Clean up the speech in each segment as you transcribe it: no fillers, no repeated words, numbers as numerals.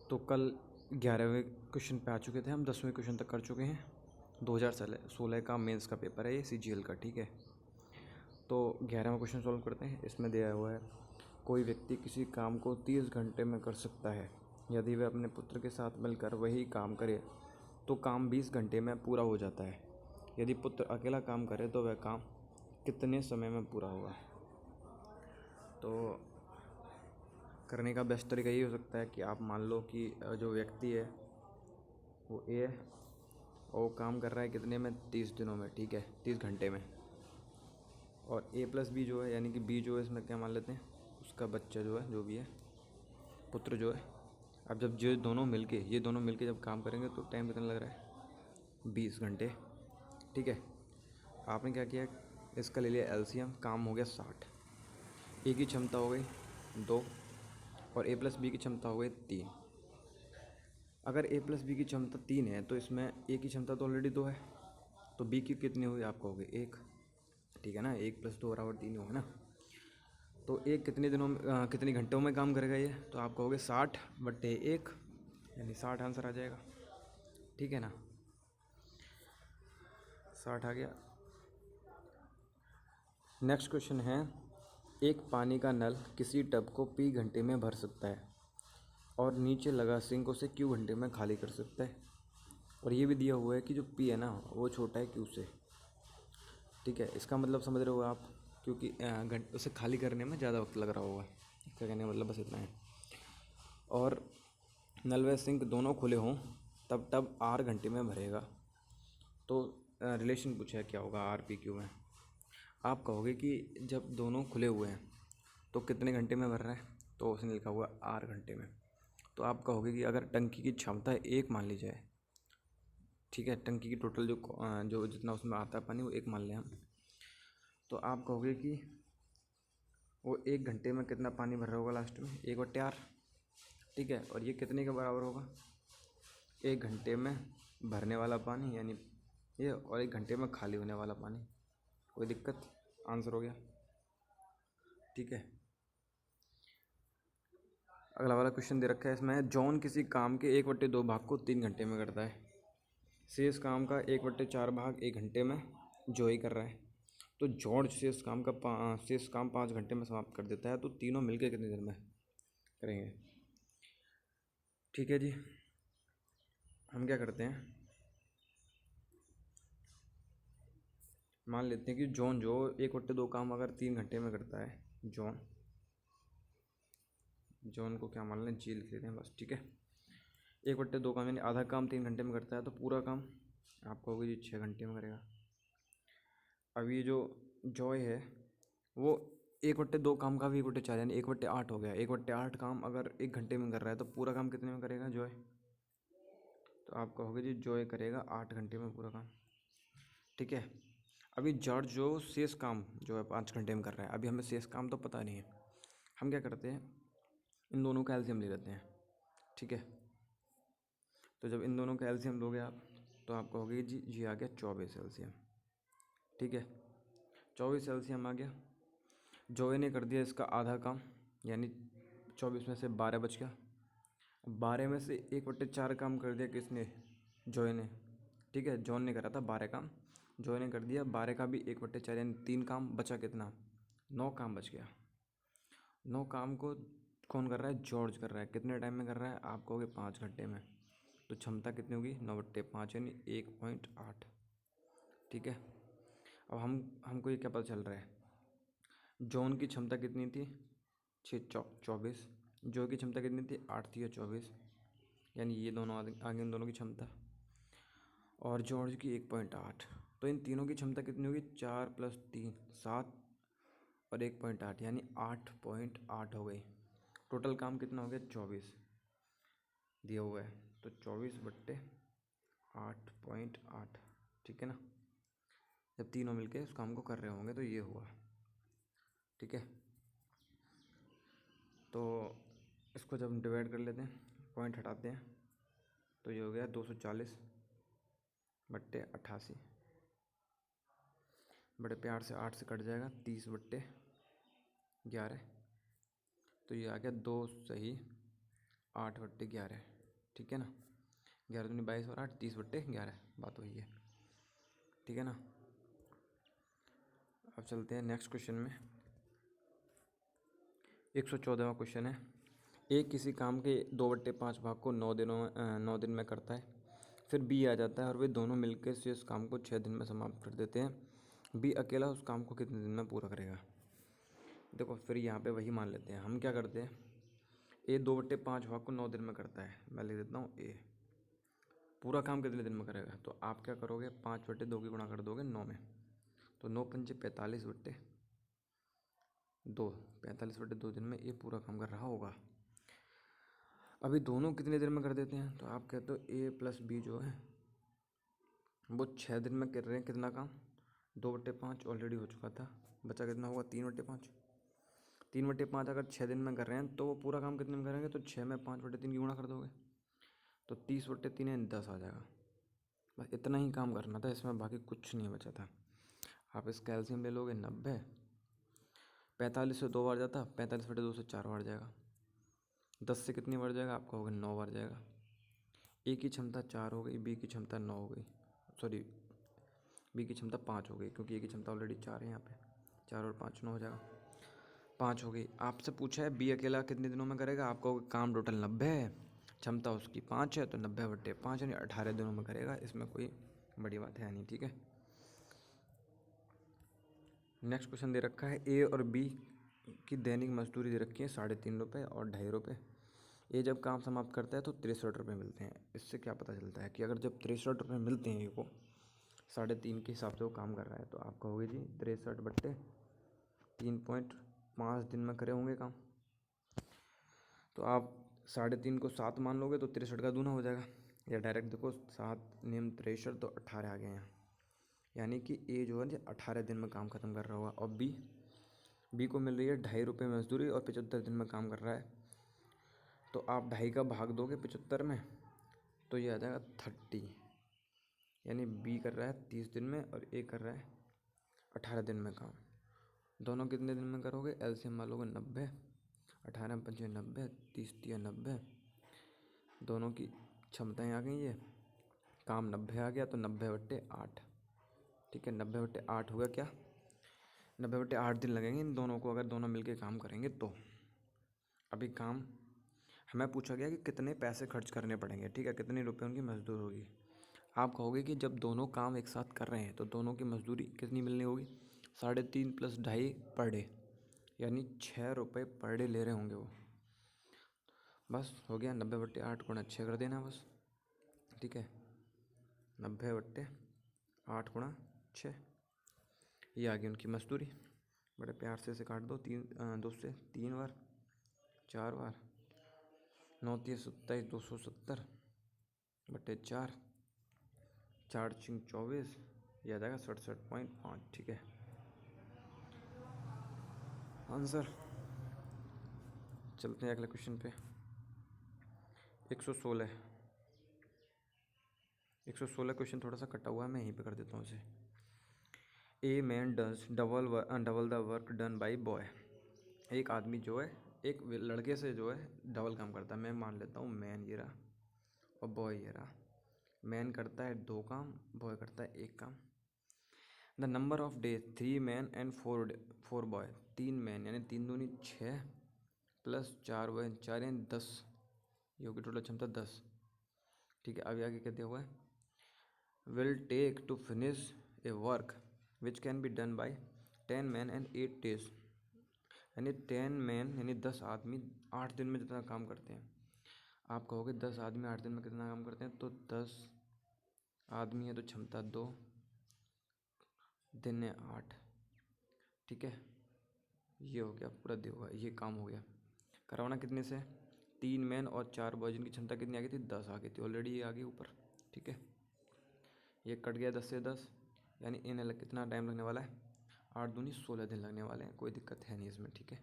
तो कल 11वें क्वेश्चन पे आ चुके थे हम, 10वें क्वेश्चन तक कर चुके हैं। 2016 का मेंस का पेपर है ये, CGL का, ठीक है। तो 11वां क्वेश्चन सॉल्व करते हैं। इसमें दिया हुआ है, कोई व्यक्ति किसी काम को 30 घंटे में कर सकता है। यदि वह अपने पुत्र के साथ मिलकर वही काम करे तो काम 20 घंटे में पूरा हो जाता है। यदि पुत्र अकेला काम करे तो वह काम कितने समय में पूरा होगा। तो करने का बेस्ट तरीका ये हो सकता है कि आप मान लो कि जो व्यक्ति है वो ए है और वो काम कर रहा है कितने में, 30 दिनों में, ठीक है, 30 घंटे में। और A प्लस बी जो है, यानी कि बी जो है, इसमें क्या मान लेते हैं, उसका बच्चा जो है, जो भी है, पुत्र जो है। अब जब ये दोनों मिलके जब काम करेंगे तो टाइम कितना लग रहा है, 20 घंटे, ठीक है। आपने क्या किया, इसका ले लिया LCM, काम हो गया 60। ए की क्षमता हो गई 2 और A प्लस बी की क्षमता हो गई 3। अगर A प्लस बी की क्षमता 3 है तो इसमें A की क्षमता तो ऑलरेडी 2 है, तो B की कितनी हुई, आपको हो गई 1, ठीक है ना। 1 + 2 = 3 होगा ना। तो एक कितने दिनों में कितने घंटों में काम करेगा ये, तो आप कहोगे 60/1, यानी 60 आंसर आ जाएगा, ठीक है ना। 60 आ गया। नेक्स्ट क्वेश्चन है, एक पानी का नल किसी टब को P घंटे में भर सकता है और नीचे लगा सिंक उसे Q घंटे में खाली कर सकता है। और ये भी दिया हुआ है कि जो P है ना वो छोटा है Q से, ठीक है। इसका मतलब समझ रहे हो आप, क्योंकि उसे खाली करने में ज़्यादा वक्त लग रहा होगा। इसका कहने का मतलब बस इतना है। और नल व सिंक दोनों खुले हों तब टब R घंटे में भरेगा। तो रिलेशन पूछा है क्या होगा RPQ में। आप कहोगे कि जब दोनों खुले हुए हैं तो कितने घंटे में भर रहा है, तो उसने लिखा हुआ R घंटे में। तो आप कहोगे कि अगर टंकी की क्षमता 1 मान ली जाए, ठीक है, टंकी की टोटल जो जितना उसमें आता है पानी वो 1 मान लें हम, तो आप कहोगे कि वो 1 घंटे में कितना पानी भर रहा होगा लास्ट में, 1/R, ठीक है। और ये कितने के बराबर होगा, 1 घंटे में भरने वाला पानी यानी ये, और 1 घंटे में खाली होने वाला पानी। कोई दिक्कत, आंसर हो गया, ठीक है। अगला वाला क्वेश्चन दे रखा है इसमें, जॉन किसी काम के 1/2 भाग को 3 घंटे में करता है। शेष काम का 1/4 भाग 1 घंटे में जॉय कर रहा है। तो जॉर्ज शेष काम 5 घंटे में समाप्त कर देता है। तो तीनों मिलकर कितनी देर में करेंगे, ठीक है जी। हम क्या करते हैं, मान लेते हैं कि जॉन जो 1/2 काम अगर 3 घंटे में करता है, जॉन को क्या मान लें, जी लिख लेते हैं बस, ठीक है। 1/2 काम यानी आधा काम 3 घंटे में करता है, तो पूरा काम आप कहोगे जी 6 घंटे में करेगा। अब ये जो जॉय है वो 1/2 काम का भी 1/4 यानी 1/8 हो गया। 1/8 काम अगर 1 घंटे में कर रहा है तो पूरा काम कितने में करेगा जॉय, तो आप कहोगे जी जॉय करेगा 8 घंटे में पूरा काम, ठीक है। अभी जॉर्ज जो शेष काम जो है 5 घंटे में कर रहा है, अभी हमें शेष काम तो पता नहीं है। हम क्या करते हैं, इन दोनों का एलसीएम ले लेते हैं, ठीक है। तो जब इन दोनों का एलसीएम लोगे आप, तो आप कहोगे जी जी आ गया 24 एलसीएम, ठीक है। 24 एलसीएम आ गया। जॉय ने कर दिया इसका आधा काम, यानी 24 में से 12 बच गया। 12 में से 1/4 काम कर दिया किसने, जॉय ने, ठीक है। जॉन ने करा था 12 काम, जॉय ने कर दिया 12 का भी 1/4 यानी 3 काम, बचा कितना, 9 काम बच गया। 9 काम को कौन कर रहा है, जॉर्ज कर रहा है। कितने टाइम में कर रहा है, आप कहोगे 5 घंटे में। तो क्षमता कितनी होगी, 9/5 यानी 1.8, ठीक है। अब हमको ये क्या पता चल रहा है, जॉन की क्षमता कितनी थी, 24। जो की क्षमता कितनी थी, 8 थी या 24, यानी ये दोनों आगे इन दोनों की क्षमता, और जॉर्ज की 1.8। तो इन तीनों की क्षमता कितनी होगी, 4 + 3 7 और 1.8 यानी 8.8 हो गई। टोटल काम कितना हो गया, 24 दिया हुआ है, तो 24/8.8, ठीक है ना। जब तीनों मिलके उस काम को कर रहे होंगे तो ये हुआ, ठीक है। तो इसको जब हम डिवाइड कर लेते हैं, पॉइंट हटाते हैं, तो ये हो गया 240/88, बड़े प्यार से 8 से कट जाएगा, 30/11, तो ये आ गया 2 सही 8/11, ठीक है ना। 11 दूनी 22 और 8 30/11, बात वही है, ठीक है ना। अब चलते हैं नेक्स्ट क्वेश्चन में। 114वां क्वेश्चन है, ए किसी काम के 2/5 भाग को 9 दिन में करता है, फिर बी आ जाता है और वे दोनों मिलकर से इस काम को 6 दिन में समाप्त कर देते हैं। बी अकेला उस काम को कितने दिन में पूरा करेगा। देखो फिर यहाँ पे वही मान लेते हैं, हम क्या करते हैं, ए 2/5 भाग को 9 दिन में करता है, मैं लिख देता हूँ ए। पूरा काम कितने दिन में करेगा, तो आप क्या करोगे, 5/2 की गुणा कर दोगे 9 में, तो 9×5 45/2, 45/2 दिन में ये पूरा काम कर रहा होगा। अभी दोनों कितने देर में कर देते हैं, तो आप कहते हो ए प्लस बी जो है वो 6 दिन में कर रहे हैं। कितना काम, 2/5 ऑलरेडी हो चुका था, बचा कितना होगा 3/5। 3/5 अगर 6 दिन में कर रहे हैं तो वो पूरा काम कितने में करेंगे, तो 6 में 5/3 की गुणा कर दोगे तो 30/3 है 10 आ जाएगा। बस इतना ही काम करना था इसमें, बाकी कुछ नहीं बचा था। आप इसका एलसीएम ले लोगे 90, 45 से 2 बार जाता, 45/2 से 4 बार जाएगा, 10 से कितनी बार जाएगा, आप कहोगे 9 बार जाएगा। ए की क्षमता 4 हो गई, बी की क्षमता 9 हो गई, सॉरी बी की क्षमता 5 हो गई, क्योंकि ए की क्षमता ऑलरेडी 4 है, यहाँ पे 4 और 5 9 हो जाएगा, 5 हो गई। आपसे पूछा है बी अकेला कितने दिनों में करेगा, आप कहोगे काम टोटल 90 है, क्षमता उसकी 5 है, तो 90/5 यानी 18 दिनों में करेगा, इसमें कोई बड़ी बात है नहीं, ठीक है। नेक्स्ट क्वेश्चन दे रखा है, ए और बी की दैनिक मजदूरी दे रखी है 3.5 रुपये और 2.5 रुपये। ए जब काम समाप्त करता है तो 63 रुपये मिलते हैं। इससे क्या पता चलता है कि अगर जब 63 रुपये मिलते हैं ए को 3.5 के हिसाब से वो काम कर रहा है, तो आप कहोगे जी 63/3.5 दिन में करे होंगे काम, तो आप 3.5 को 7 मान लोगे तो 63 का दूना हो जाएगा, या डायरेक्ट देखो 7 नियम 63 तो 18 आ गए यहाँ, यानी कि ए जो है 18 दिन में काम ख़त्म कर रहा होगा। और बी को मिल रही है 2.5 रुपये मजदूरी और 75 दिन में काम कर रहा है, तो आप 2.5 का भाग दोगे 75 में तो ये आ जाएगा 30, यानी बी कर रहा है 30 दिन में और ए कर रहा है 18 दिन में काम। दोनों कितने दिन में करोगे, एलसीएम मारोगे 90, 18×5 90, 30×3 90, दोनों की क्षमताएँ आ गई, ये काम 90 आ गया, तो 90/8, ठीक है। 90/8 होगा क्या, 90/8 दिन लगेंगे इन दोनों को, अगर दोनों मिलके काम करेंगे तो। अभी काम हमें पूछा गया कि कितने पैसे खर्च करने पड़ेंगे, ठीक है, कितने रुपए उनकी मजदूर होगी। आप कहोगे कि जब दोनों काम एक साथ कर रहे हैं तो दोनों की मजदूरी कितनी मिलनी होगी, 3.5 + 2.5 पर डे, यानी 6 रुपये पर डे ले रहे होंगे वो। बस हो गया, 90/8 × 6 कर देना बस, ठीक है, 90/8 × 6, ये आ गई उनकी मजदूरी। बड़े प्यार से इसे काट दो, 2 से 3 बार, 4 बार, 9×3 27, 270/4, 4×6 24, यह आ जाएगा 67.5, ठीक है आंसर। चलते हैं अगले क्वेश्चन पे। 116 क्वेश्चन थोड़ा सा कटा हुआ है, मैं यहीं पे कर देता हूँ इसे। A man does double the work done by boy. एक आदमी जो है एक लड़के से जो है डबल काम करता है, मैं मान लेता हूँ मैन ये रहा और बॉय ये रहा। मैन करता है 2 काम, बॉय करता है 1 काम। The number of days 3 man and 4 boy, 3 man यानी 3 दूनी 6 + 4 बॉय 4 यानी 10, ये होगी टोटल क्षमता 10, ठीक है। अभी आगे क्या दिया हुआ है, will take to finish a work which can be done by 10 man and 8 days, यानी 10 मैन यानी 10 आदमी 8 दिन में जितना काम करते हैं। आप कहोगे 10 आदमी 8 दिन में कितना काम करते हैं, तो 10 आदमी है तो क्षमता 2 दिन है 8, ठीक है। ये हो गया पूरा दिया हुआ, ये काम हो गया। करवाना कितने से, 3 मैन और 4 बॉय, जिनकी क्षमता कितनी आ गई थी, 10 आ गई थी ऑलरेडी, ये आ गई ऊपर, ठीक है। ये कट गया 10 से 10, यानी इन्हें कितना टाइम लगने वाला है, 8 दूनी 16 दिन लगने वाले हैं, कोई दिक्कत है नहीं इसमें, ठीक है।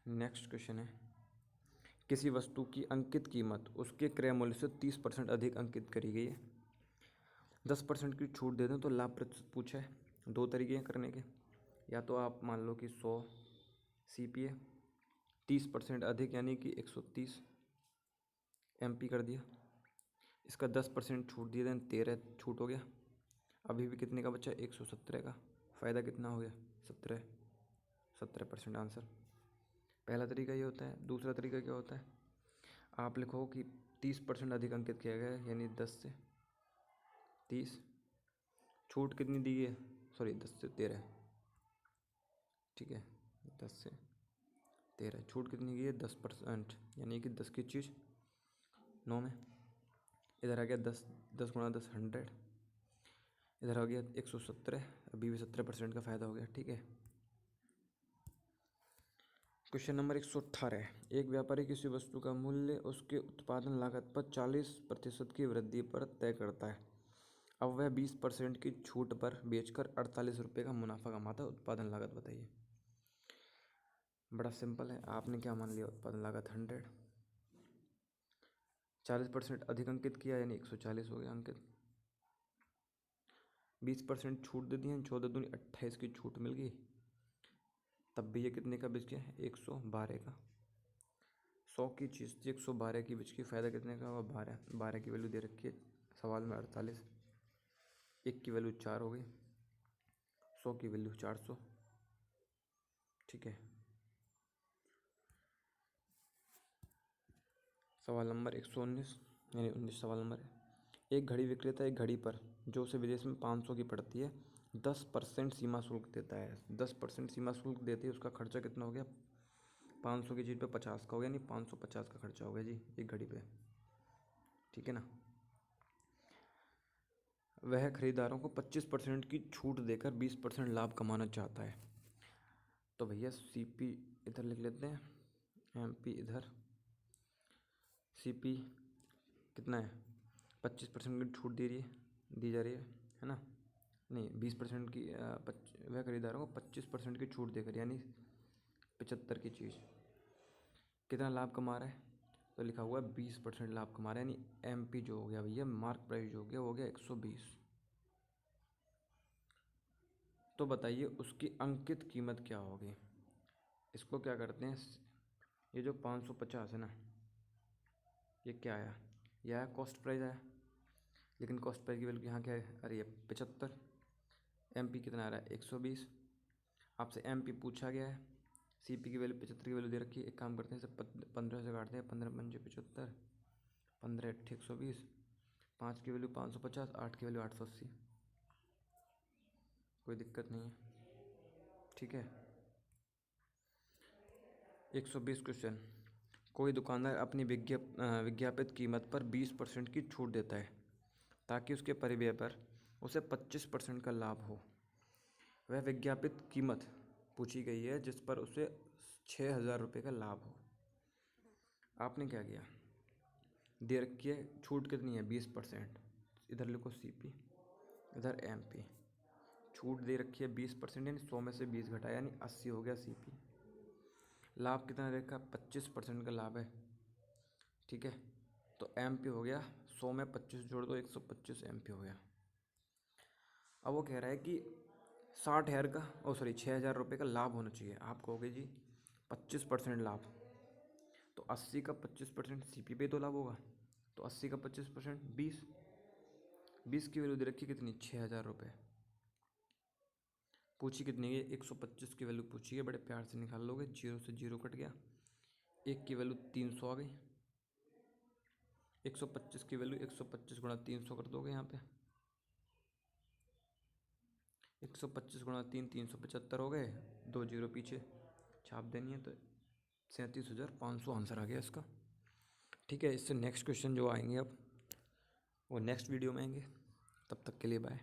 नेक्स्ट क्वेश्चन है, किसी वस्तु की अंकित कीमत उसके क्रय मूल्य से 30% अधिक अंकित करी गई है, 10% की छूट दे दें तो लाभ प्रतिशत पूछा है। 2 तरीके हैं करने के, या तो आप मान लो कि 100 CPA 30% अधिक यानी कि 130 MP कर दिया। इसका 10% छूट दिया, देन 13 छूट हो गया। अभी भी कितने का बचा? 117 का। फ़ायदा कितना हो गया? 17% आंसर। पहला तरीका ये होता है। दूसरा तरीका क्या होता है? आप लिखो कि 30% अधिक अंकित किया गया है, यानी 10 से 30। छूट कितनी दी है? सॉरी 10 से 13, ठीक है, 10 से 13। छूट कितनी की है? 10%, यानी कि 10 की चीज़ 9 में। इधर आ गया 10, 10 गुणा 10 100। इधर आ गया 117, अभी भी 17% का फ़ायदा हो गया, ठीक है। Question number 118। एक व्यापारी किसी वस्तु का मूल्य उसके उत्पादन लागत पर 40% की वृद्धि पर तय करता है। अब वह 20% की छूट पर बेचकर 48 रुपये का मुनाफा कमाता है। उत्पादन लागत बताइए। बड़ा सिंपल है, आपने क्या मान लिया? उत्पादन लागत 100, 40% अधिक अंकित किया यानी 140 हो गया अंकित। 20% छूट दे दी है, 14 दूनी 28 की छूट मिल गई। तब भी ये कितने का बिक गया? 112 का। 100 की चीज़ थी, 112 की बिक गई। फ़ायदा कितने का हुआ? 12। 12 की वैल्यू दे रखी है सवाल में 48। 1 की वैल्यू 4 हो गई, 100 की वैल्यू 400, ठीक है। सवाल नंबर 119, यानी 19 सवाल नंबर है। एक घड़ी विक्रेता एक घड़ी पर जो उसे विदेश में 500 की पड़ती है 10% सीमा शुल्क देता है। 10% सीमा शुल्क देते ही उसका खर्चा कितना हो गया? 500 की चीज़ पे 50 का हो गया, यानी 550 का खर्चा हो गया जी एक घड़ी पे, ठीक है ना। वह खरीदारों को 25% की छूट देकर 20% लाभ कमाना चाहता है। तो भैया CP इधर लिख लेते हैं, MP इधर, CP कितना है? 25% की छूट दी जा रही है ना। नहीं, 20% की वह खरीदारों को 25% की छूट देकर, यानी 75 की चीज़ कितना लाभ कमा रहा है? तो लिखा हुआ है 20% लाभ कमा रहा है, यानी MP जो हो गया भैया, मार्क प्राइस जो हो गया 120। तो बताइए उसकी अंकित कीमत क्या होगी? इसको क्या करते हैं, ये जो 550 है ना, ये क्या आया? यह आया कॉस्ट प्राइस आया, लेकिन कॉस्ट प्राइस की वैल्यू यहाँ क्या है? अरे ये 75। MP कितना आ रहा है? 120। आपसे MP पूछा गया है, CP की वैल्यू 75 की वैल्यू दे रखी है। एक काम करते हैं, इसे 15 से काटते हैं। 15 पंजे 75, 15 8 120, 5 की वैल्यू 550, 8 की वैल्यू 880। कोई दिक्कत नहीं है, ठीक है। 120 क्वेश्चन। कोई दुकानदार अपनी विज्ञापित कीमत पर 20% की छूट देता है ताकि उसके परिव्यय पर उसे 25% का लाभ हो। वह विज्ञापित कीमत पूछी गई है जिस पर उसे 6,000 रुपये का लाभ हो। आपने क्या किया? दे रखी है छूट कितनी है? 20%। इधर लिखो CP, इधर MP। छूट दे रखी है 20%, यानी 100 में से 20 घटाया, यानी 80 हो गया CP। लाभ कितना देखा? 25% का लाभ है, ठीक है। तो MP हो गया 100 में 25 जोड़ दो, 125 MP हो गया। अब वो कह रहा है कि 60,000 का, 6,000 रुपये का लाभ होना चाहिए। आप कहोगे जी 25% लाभ, तो 80 का 25% CP पे तो लाभ होगा। तो 80 का 25% 20 की वैल्यू दे रखी कितनी? 6,000 रुपये। पूछी कितनी है? 125 की वैल्यू पूछी है, बड़े प्यार से निकाल लोगे। 0 से 0 कट गया, 1 की वैल्यू 300 आ गई। 125 की वैल्यू 125 गुणा 300 कर दोगे यहाँ पे। 125 गुणा 3, 375 हो गए। 2 जीरो पीछे छाप देनी है, तो 37,500 आंसर आ गया इसका, ठीक है। इससे नेक्स्ट क्वेश्चन जो आएंगे अब वो नेक्स्ट वीडियो में आएंगे। तब तक के लिए बाय।